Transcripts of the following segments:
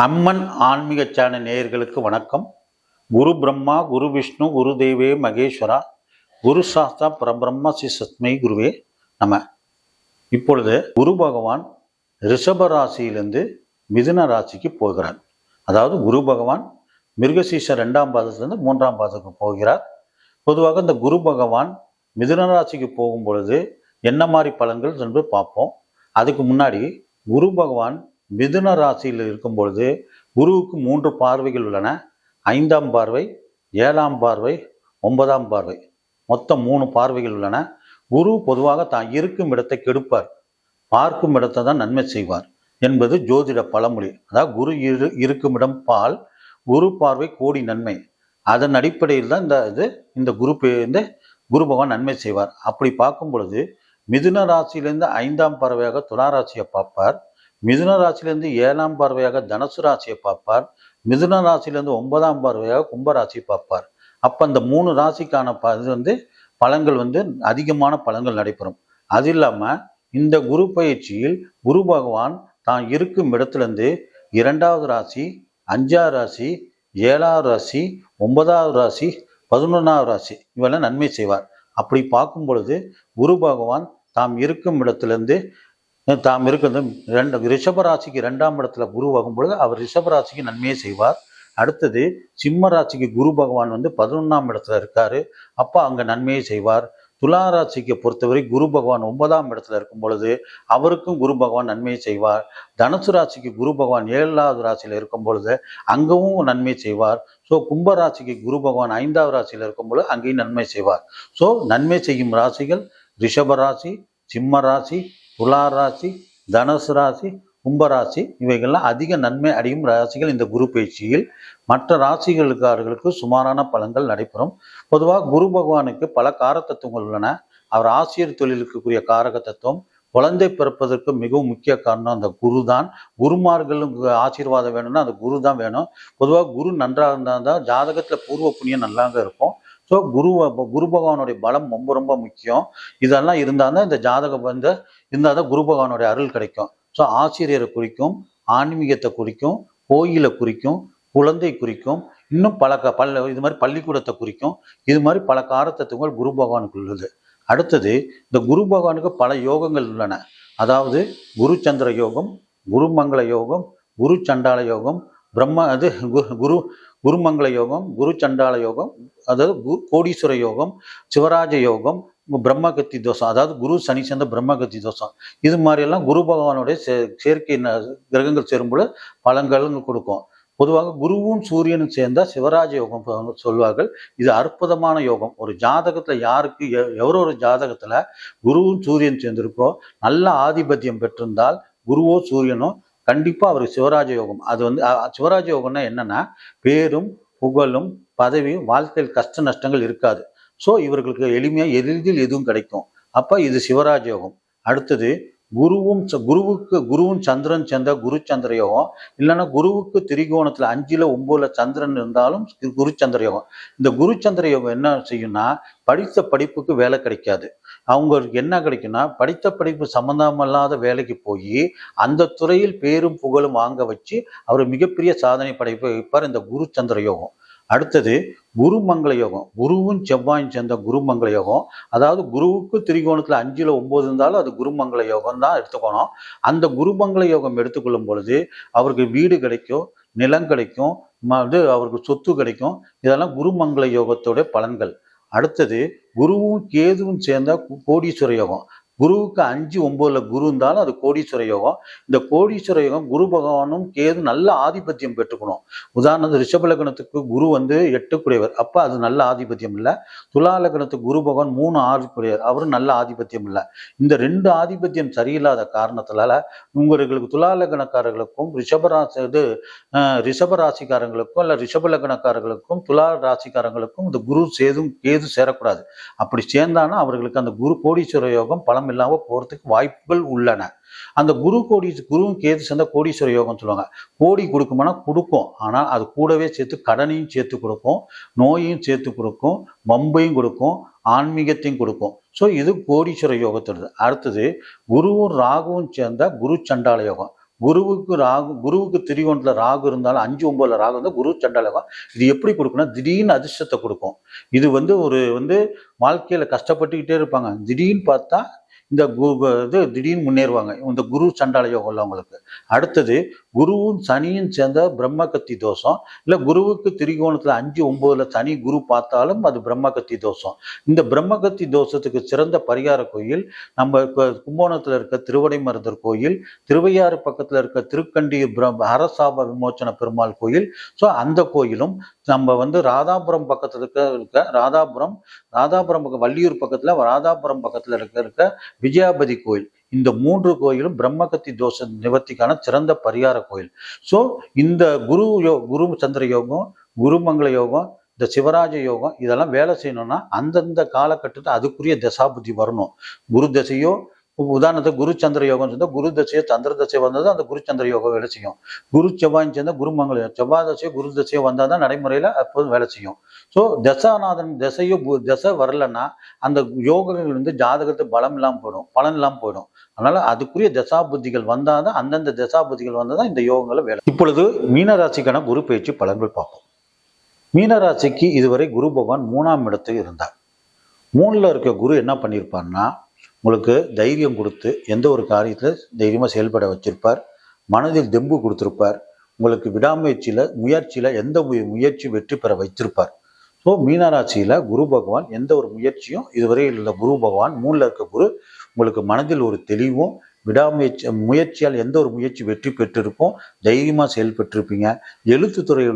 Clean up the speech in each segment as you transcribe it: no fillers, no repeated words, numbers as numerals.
அம்மன் ஆன்மீக சேனல் நேயர்களுக்கு வணக்கம். குரு பிரம்மா, குரு விஷ்ணு, குரு தேவே மகேஸ்வரா, குரு சாஸ்தா பரபிரம்ம ஸ்ரீ சத்மை குருவே நம. இப்பொழுது குரு பகவான் ரிஷப ராசியிலிருந்து மிதுன ராசிக்கு போகிறார். அதாவது குரு பகவான் மிருகசீஷ 2ஆம் பாதத்திலிருந்து 3ஆம் பாதத்துக்கு போகிறார். பொதுவாக இந்த குரு பகவான் மிதுன ராசிக்கு போகும் பொழுது என்ன மாதிரி பலன்கள் என்று பார்ப்போம். அதுக்கு முன்னாடி குரு பகவான் மிதுன ராசியில் இருக்கும் பொழுது குருவுக்கு 3 பார்வைகள் உள்ளன. 5ஆம் பார்வை, 7ஆம் பார்வை, 9ஆம் பார்வை, மொத்தம் 3 பார்வைகள் உள்ளன. குரு பொதுவாக தான் இருக்கும் இடத்தை கெடுப்பார், பார்க்கும் இடத்தை தான் நன்மை செய்வார் என்பது ஜோதிட பழமொழி. அதாவது குரு இருக்கும் இடம் பால், குரு பார்வை கோடி நன்மை. அதன் அடிப்படையில் தான் இந்த குரு பகவான் நன்மை செய்வார். அப்படி பார்க்கும் பொழுது மிதுன ராசியிலிருந்து 5ஆம் பார்வையாக துலா ராசியை பார்ப்பார். மிதுன ராசியிலிருந்து 7ஆம் பார்வையாக தனுசு ராசியை பார்ப்பார். மிதுன ராசியிலிருந்து 9ஆம் பார்வையாக கும்பராசியை பார்ப்பார். அப்போ அந்த 3 ராசிக்கான பலன்கள் அதிகமான பலன்கள் நடைபெறும். அது இல்லாமல் இந்த குரு பயிற்சியில் குரு பகவான் தான் இருக்கும் இடத்துலேருந்து 2வது ராசி, 5ஆவது ராசி, 7ஆவது ராசி, 9ஆவது ராசி, 11ஆவது ராசி இவெல்லாம் நன்மை செய்வார். அப்படி பார்க்கும் பொழுது குரு பகவான் தாம் இருக்கும் இடத்துலேருந்து ரிஷபராசிக்கு 2ஆம் இடத்துல குரு ஆகும்பொழுது அவர் ரிஷபராசிக்கு நன்மையை செய்வார். அடுத்தது சிம்ம ராசிக்கு குரு பகவான் 11ஆம் இடத்துல இருக்காரு. அப்போ அங்கே நன்மையை செய்வார். துலா ராசிக்கு பொறுத்தவரை குரு பகவான் 9ஆம் இடத்துல இருக்கும் பொழுது அவருக்கும் குரு பகவான் நன்மையை செய்வார். தனுசு ராசிக்கு குரு பகவான் 7ஆவது ராசியில் இருக்கும் பொழுது அங்கவும் நன்மை செய்வார். ஸோ கும்பராசிக்கு குரு பகவான் 5ஆவது ராசியில் இருக்கும் பொழுது அங்கேயும் நன்மை செய்வார். ஸோ நன்மை செய்யும் ராசிகள் ரிஷபராசி, சிம்ம ராசி, துலா ராசி, தனுசு ராசி, கும்பராசி இவைகள்லாம் அதிக நன்மை அடையும் ராசிகள். இந்த குரு பயிற்சியில் மற்ற ராசிகளுக்காரர்களுக்கு சுமாரான பலன்கள் நடைபெறும். பொதுவாக குரு பகவானுக்கு பல காரகத்தத்துவங்கள் உள்ளன. அவர் ஆசிரியர் தொழிலுக்குரிய காரக தத்துவம். குழந்தை பிறப்பதற்கு மிகவும் முக்கிய காரணம் அந்த குரு தான். குருமார்களுக்கு ஆசீர்வாதம் வேணும்னா அந்த குரு தான் வேணும். பொதுவாக குரு நன்றாக இருந்தால் தான் ஜாதகத்தில் பூர்வ புண்ணியம் நல்லாங்க இருக்கும். ஸோ குரு பகவானுடைய பலம் ரொம்ப ரொம்ப முக்கியம். இதெல்லாம் இருந்தால் தான் இந்த ஜாதகம் இருந்தால் தான் குரு பகவானுடைய அருள் கிடைக்கும். ஸோ ஆசிரியரை குறிக்கும், ஆன்மீகத்தை குறிக்கும், கோயிலை குறிக்கும், குழந்தை குறிக்கும், இன்னும் இது மாதிரி பள்ளிக்கூடத்தை குறிக்கும். இது மாதிரி பல காரத்தத்துவங்கள் குரு பகவானுக்கு உள்ளது. அடுத்தது இந்த குரு பகவானுக்கு பல யோகங்கள் உள்ளன. அதாவது குரு சந்திர யோகம், குரு மங்கள யோகம், குரு சண்டால யோகம், குருமங்கள யோகம், குரு சண்டால யோகம், அதாவது கோடீஸ்வர யோகம், சிவராஜ யோகம், பிரம்மகத்தி தோஷம், அதாவது குரு சனி சேர்ந்த பிரம்மகத்தி தோஷம். இது மாதிரியெல்லாம் குரு பகவானுடைய சேர்க்கை கிரகங்கள் சேரும்போது பலன்கள் கொடுக்கும். பொதுவாக குருவும் சூரியனும் சேர்ந்தா சிவராஜ யோகம் சொல்வார்கள். இது அற்புதமான யோகம். ஒரு ஜாதகத்துல யாருக்கு எவரொரு ஜாதகத்துல குருவும் சூரியன் சேர்ந்திருக்கோ, நல்ல ஆதிபத்தியம் பெற்றிருந்தால் குருவோ சூரியனோ கண்டிப்பா அவருக்கு சிவராஜ யோகம். அது சிவராஜ யோகம்னா என்னன்னா பேரும் புகழும் பதவியும், வாழ்க்கையில் கஷ்ட நஷ்டங்கள் இருக்காது. ஸோ இவர்களுக்கு எளிதில் எதுவும் கிடைக்கும். அப்ப இது சிவராஜ யோகம். அடுத்தது குருவும் சந்திரன் சேர்ந்த குரு சந்திர யோகம். இல்லைன்னா குருவுக்கு திரிகோணத்துல 5ல் 9ல் சந்திரன் இருந்தாலும் குரு சந்திர யோகம். இந்த குரு சந்திர யோகம் என்ன செய்யும்னா படித்த படிப்புக்கு வேலை கிடைக்காது. அவங்களுக்கு என்ன கிடைக்கும்னா படித்த படிப்பு சம்பந்தமில்லாத வேலைக்கு போய் அந்த துறையில் பேரும் புகழும் வாங்க வச்சு அவர் மிகப்பெரிய சாதனை படைப்பை வைப்பார் இந்த குரு சந்திர யோகம். அடுத்தது குருமங்கள யோகம். குருவும் செவ்வாயும் சேர்ந்த குருமங்கள யோகம். அதாவது குருவுக்கு திரிகோணத்துல 5ல் 9 இருந்தாலும் அது குருமங்கள யோகம் தான் எடுத்துக்கணும். அந்த குருமங்கள யோகம் எடுத்துக்கொள்ளும் பொழுது அவருக்கு வீடு கிடைக்கும், நிலம் கிடைக்கும், அவருக்கு சொத்து கிடைக்கும். இதெல்லாம் குருமங்கள யோகத்தோட பலன்கள். அடுத்தது குருவும் கேதுவும் சேர்ந்த கோடீஸ்வர யோகம். குருவுக்கு 5, 9ல் குரு இருந்தாலும் அது கோடீஸ்வர யோகம். இந்த கோடீஸ்வர யோகம் குரு பகவானும் கேது நல்ல ஆதிபத்தியம் பெற்றுக்கணும். உதாரணத்துக்கு ரிஷப லக்னத்துக்கு குரு 8 அப்ப அது நல்ல ஆதிபத்தியம் இல்லை. துலா லக்னத்துக்கு குரு பகவான் 3 ஆதிபதியர், அவரும் நல்ல ஆதிபத்தியம் இல்லை. இந்த 2 ஆதிபத்தியம் சரியில்லாத காரணத்தினால உங்களுக்கு துலா லக்னக்காரர்களுக்கும் ரிஷப ராசிக்காரங்களுக்கும் இல்ல ரிஷப லக்னக்காரர்களுக்கும் துலா ராசிக்காரங்களுக்கும் இந்த குரு கேது சேரக்கூடாது. அப்படி சேர்ந்தானா அவர்களுக்கு அந்த குரு கோடீஸ்வர யோகம் பலம் இல்லாமல் போறதுக்கு வாய்ப்புகள் உள்ளன. அந்த குருவும் கேது சேர்ந்த கோடீஸ்வர யோகம் சொல்லுவாங்க. கோடி கொடுக்குமானா கொடுக்கும். ஆனா அது கூடவே சேர்த்து கடனையும் சேர்த்து கொடுக்கும், நோயையும் சேர்த்து கொடுக்கும், வம்பையும் கொடுக்கும், ஆன்மீகத்தையும் கொடுக்கும். ஸோ இது கோடீஸ்வர யோகத்தோடது. அடுத்தது குருவும் ராகுவும் சேர்ந்த குரு சண்டால யோகம். குருவுக்கு திரிகோணத்துல ராகு இருந்தாலும் 5-9 ராகு வந்து குரு சண்டால யோகம். இது எப்படி கொடுக்கும்னா திடீர்னு அதிர்ஷ்டத்தை கொடுக்கும். இது ஒரு வாழ்க்கையில கஷ்டப்பட்டுக்கிட்டே இருப்பாங்க, திடீர்னு பார்த்தா இந்த திடீர்னு முன்னேறுவாங்க இந்த குரு சண்டால யோகம் உள்ளவங்களுக்கு. அடுத்தது குருவும் சனியும் சேர்ந்த பிரம்மகத்தி தோஷம், இல்லை குருவுக்கு திரிகோணத்துல 5-9 சனி குரு பார்த்தாலும் அது பிரம்மகத்தி தோஷம். இந்த பிரம்மகத்தி தோஷத்துக்கு சிறந்த பரிகார கோயில் நம்ம கும்பகோணத்துல இருக்க திருவடைமருதர் கோயில், திருவையாறு பக்கத்துல இருக்க திருக்கண்டி அரசாப விமோச்சன பெருமாள் கோயில். ஸோ அந்த கோயிலும் நம்ம ராதாபுரம் பக்கத்துல இருக்க ராதாபுரம் வள்ளியூர் பக்கத்துல ராதாபுரம் பக்கத்துல இருக்க விஜயாபதி கோயில், இந்த 3 கோயிலும் பிரம்மகத்தி தோஷ நிவர்த்திக்கான சிறந்த பரிகார கோயில். ஸோ இந்த குரு சந்திர யோகம், குருமங்கள யோகம், இந்த சிவராஜ யோகம் இதெல்லாம் வேலை செய்யணும்னா அந்தந்த காலகட்டத்தில் அதுக்குரிய தசாபுத்தி வரணும். குரு தசையோ உதாரணத்துக்கு குரு சந்திர யோகம் சேர்ந்தா குரு தசையோ சந்திர தசை வந்தது அந்த குரு சந்திர யோகம் வேலை செய்யும். குரு செவ்வாய் சேர்ந்தா குருமங்கள செவ்வாய் தசையோ குரு தசையோ வந்தால் தான் நடைமுறையில் அப்போதும் வேலை செய்யும். ஸோ தசாநாதன் தசை வரலன்னா அந்த யோகங்கள் ஜாதகத்தை பலம் இல்லாமல் போயிடும், பலன் இல்லாமல் போயிடும். அதனால அதுக்குரிய தசாபுத்திகள் வந்தாதான், அந்தந்த தசாபுத்திகள் வந்தாதான் இந்த யோகங்களை வேலை. இப்பொழுது மீனராசிக்கான குரு பயிற்சி பலன்கள் பார்ப்போம். மீனராசிக்கு இதுவரை குரு பகவான் 3ஆம் இடத்தில் இருந்தார். 3ல் இருக்க குரு என்ன பண்ணியிருப்பார்னா உங்களுக்கு தைரியம் கொடுத்து எந்த ஒரு காரியத்தில் தைரியமாக செயல்பட வச்சிருப்பார், மனதில் தெம்பு கொடுத்துருப்பார், உங்களுக்கு முயற்சியில் எந்த முயற்சி வெற்றி பெற வைத்திருப்பார். ஸோ மீனராசியில் குரு பகவான் எந்த ஒரு முயற்சியும் இதுவரையில் உள்ள குரு பகவான் 3ல் இருக்க குரு உங்களுக்கு மனதில் ஒரு தெளிவும் முயற்சியால் எந்த ஒரு முயற்சி வெற்றி பெற்றிருக்கும், தைரியமாக செயல்பட்டிருப்பீங்க. எழுத்துத்துறையில்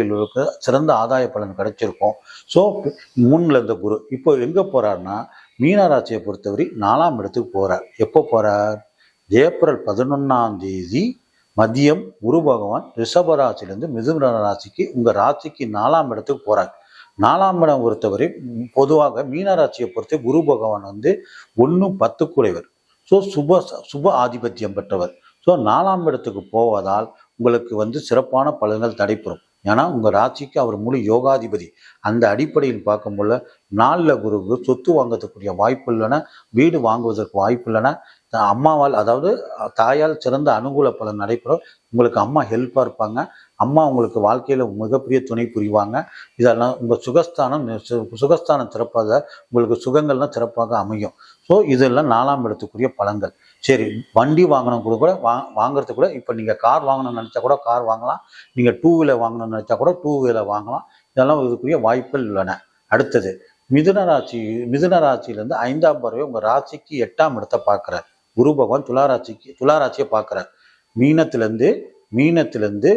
உள்ளவருக்கு சிறந்த ஆதாய பலன் கிடைச்சிருக்கும். ஸோ 3ல் இருந்த குரு இப்போ எங்கே போகிறாருன்னா மீனராசியை பொறுத்தவரை 4ஆம் இடத்துக்கு போகிறார். எப்போ போகிறார்? ஏப்ரல் 11ஆம் தேதி மதியம் குரு பகவான் ரிஷபராசிலேருந்து மிதுன ராசிக்கு உங்கள் ராசிக்கு 4ஆம் இடத்துக்கு போகிறார். 4ஆம் இடம் பொறுத்தவரை பொதுவாக மீனராசியை பொறுத்த குரு பகவான் 1-10 குறைவர். ஸோ சுப ஆதிபத்தியம் பெற்றவர். ஸோ 4ஆம் இடத்துக்கு போவதால் உங்களுக்கு சிறப்பான பலன்கள் தடைபெறும். ஏன்னா உங்கள் ராசிக்கு அவர் முழு யோகாதிபதி. அந்த அடிப்படையில் பார்க்கும்போது 4ல் குருக்கு சொத்து வாங்கக்கூடிய வாய்ப்பு இல்லைன்னா, வீடு வாங்குவதற்கு வாய்ப்பு இல்லைன்னா, அம்மாவால் அதாவது தாயால் சிறந்த அனுகூல பலன் நடைபெறும். உங்களுக்கு அம்மா ஹெல்ப்பாக இருப்பாங்க, அம்மா உங்களுக்கு வாழ்க்கையில் மிகப்பெரிய துணை புரிவாங்க. இதெல்லாம் உங்கள் சுகஸ்தானம் சிறப்பாக உங்களுக்கு சுகங்கள்லாம் சிறப்பாக அமையும். ஸோ இதெல்லாம் 4ஆம் இடத்துக்குரிய பலன்கள். சரி, வண்டி வாங்கணும் கூட வாங்குறதுக்கு கூட இப்போ நீங்கள் கார் வாங்கணும்னு நினச்சா கூட கார் வாங்கலாம், நீங்கள் 2 வீலர் வாங்கணும்னு நினச்சா கூட 2 வீலர் வாங்கலாம். இதெல்லாம் இதுக்குரிய வாய்ப்புகள் உள்ளன. அடுத்தது மிதுன ராசியிலேருந்து 5ஆம் பார்வை உங்கள் ராசிக்கு 8ஆம் இடத்தை பார்க்குறார். குரு பகவான் துளாராசியை பார்க்குறார். மீனத்திலேருந்து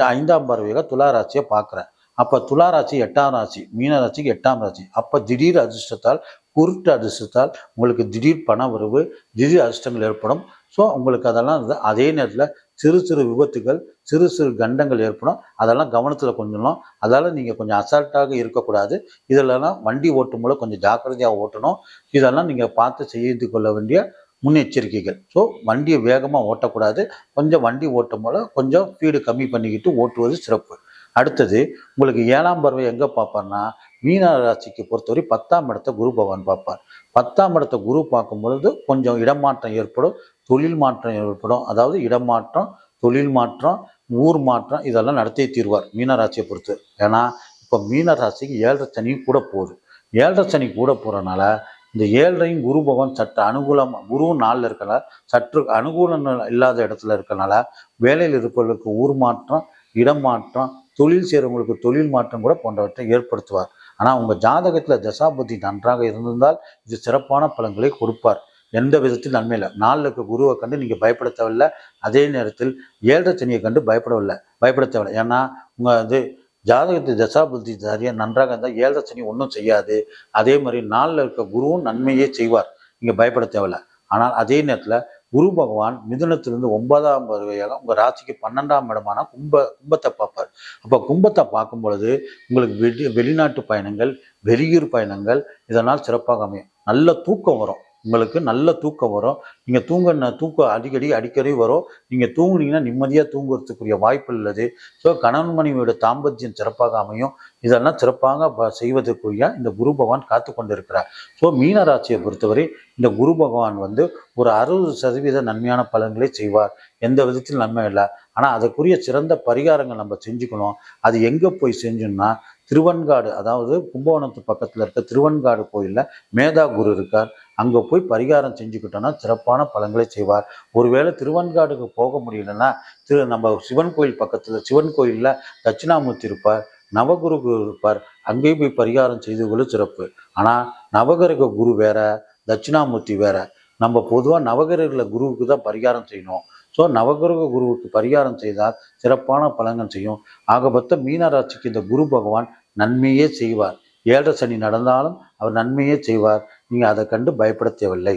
5ஆம் பார்வையாக துளாராசியை பார்க்குறார். அப்போ துளாராசி 8ஆம் ராசி, மீனராசிக்கு 8ஆம் ராசி. அப்போ திடீர் அதிர்ஷ்டத்தால் குருட்டு அதிர்ஷ்டத்தால் உங்களுக்கு திடீர் பண வரவு, திடீர் அதிர்ஷ்டங்கள் ஏற்படும். ஸோ உங்களுக்கு அதெல்லாம் அதே நேரத்தில் சிறு விபத்துகள், சிறு கண்டங்கள் ஏற்படும். அதெல்லாம் கவனத்தில் கொஞ்சம், அதால் நீங்கள் கொஞ்சம் அசால்ட்டாக இருக்கக்கூடாது. இதெல்லாம் வண்டி ஓட்டும் போது கொஞ்சம் ஜாக்கிரதையாக ஓட்டணும். இதெல்லாம் நீங்கள் பார்த்து செய்து கொள்ள வேண்டிய முன்னெச்சரிக்கைகள். ஸோ வண்டியை வேகமாக ஓட்டக்கூடாது, கொஞ்சம் வண்டி ஓட்டும் போது கொஞ்சம் ஸ்பீடு கம்மி பண்ணிக்கிட்டு ஓட்டுவது சிறப்பு. அடுத்தது உங்களுக்கு 7ஆம் பார்வை எங்கே பார்ப்பார்னா மீன ராசிக்கு பொறுத்தவரை 10ஆம் இடத்தை குரு பகவான் பார்ப்பார். 10ஆம் இடத்தை குரு பார்க்கும் பொழுது கொஞ்சம் இடமாற்றம் ஏற்படும், தொழில் மாற்றம் ஏற்படும். அதாவது இடமாற்றம், தொழில் மாற்றம், ஊர் மாற்றம் இதெல்லாம் நடத்தி தீர்வார் மீனராசியை பொறுத்து. ஏன்னா இப்போ மீனராசிக்கு 7.5 சனி கூட போகுது. 7.5 சனி கூட போகிறனால இந்த 7ரையும் குரு பகவான் சற்று அனுகூலம், குருவும் 4ல் இருக்கனால சற்று அனுகூலம் இல்லாத இடத்துல இருக்கனால வேலையில் இருப்பவர்களுக்கு ஊர் மாற்றம், இடம் மாற்றம், தொழில் செய்கிறவங்களுக்கு தொழில் மாற்றம் கூட போன்றவற்றை ஏற்படுத்துவார். ஆனால் உங்கள் ஜாதகத்தில் தசாபுத்தி நன்றாக இருந்திருந்தால் இது சிறப்பான பலன்களை கொடுப்பார். எந்த விதத்தில் நன்மை இல்லை. 4ல் இருக்க குருவை கண்டு நீங்கள் பயப்பட தேவையில்லை. அதே நேரத்தில் 7.5 சனியை கண்டு பயப்பட தேவையில்லை. ஏன்னா உங்கள் ஜாதகத்தை தசாபுத்தி சரியாக நன்றாக இருந்தால் 7.5 சனி ஒன்றும் செய்யாது. அதே மாதிரி 4ல் இருக்க குருவும் நன்மையே செய்வார், நீங்கள் பயப்பட தேவையில்லை. ஆனால் அதே நேரத்தில் குரு பகவான் மிதுனத்திலிருந்து 9ஆம் பார்வையாக உங்கள் ராசிக்கு 12ஆம் இடமான கும்பத்தை பார்ப்பார். அப்போ கும்பத்தை பார்க்கும் பொழுது உங்களுக்கு வெளிநாட்டு பயணங்கள், வெளியூர் பயணங்கள் இதனால் சிறப்பாக அமையும். நல்ல தூக்கம் வரும். உங்களுக்கு நல்ல தூக்கம் வரும். நீங்கள் தூக்கம் அடிக்கடி வரும். நீங்கள் தூங்குனீங்கன்னா நிம்மதியாக தூங்குறதுக்குரிய வாய்ப்பு உள்ளது. ஸோ கணவன் மனைவியோட தாம்பத்தியம் சிறப்பாக அமையும். இதெல்லாம் சிறப்பாக செய்வதற்குரிய இந்த குரு பகவான் காத்து கொண்டு இருக்கிறார். ஸோ மீன ராசியை பொறுத்தவரை இந்த குரு பகவான் ஒரு 60% நன்மையான பலன்களை செய்வார். எந்த விதத்தில் நன்மை இல்லை. ஆனால் அதற்குரிய சிறந்த பரிகாரங்கள் நம்ம செஞ்சுக்கணும். அது எங்கே போய் செஞ்சோம்னா திருவெண்காடு, அதாவது கும்பகோணத்து பக்கத்தில் இருக்க திருவெண்காடு கோயிலில் மேதா குரு இருக்கார். அங்கே போய் பரிகாரம் செஞ்சுக்கிட்டோன்னா சிறப்பான பலன்களை செய்வார். ஒருவேளை திருவெண்காடுக்கு போக முடியலன்னா நம்ம சிவன் கோயில் பக்கத்தில் சிவன் கோயிலில் தட்சிணாமூர்த்தி இருப்பார், நவகுரு இருப்பார். அங்கேயே போய் பரிகாரம் செய்து கொள்ள சிறப்பு. ஆனால் நவகிரக குரு வேற, தட்சிணாமூர்த்தி வேற. நம்ம பொதுவாக நவகிரக குருவுக்கு தான் பரிகாரம் செய்யணும். ஸோ நவகிரக குருவுக்கு பரிகாரம் செய்தால் சிறப்பான பலன்கள் செய்யும். ஆகமொத்த மீனராசிக்கு இந்த குரு பகவான் நன்மையே செய்வார். 7 சனி நடந்தாலும் அவர் நன்மையே செய்வார். நீங்கள் அதை கண்டு பயப்பட தேவையில்லை.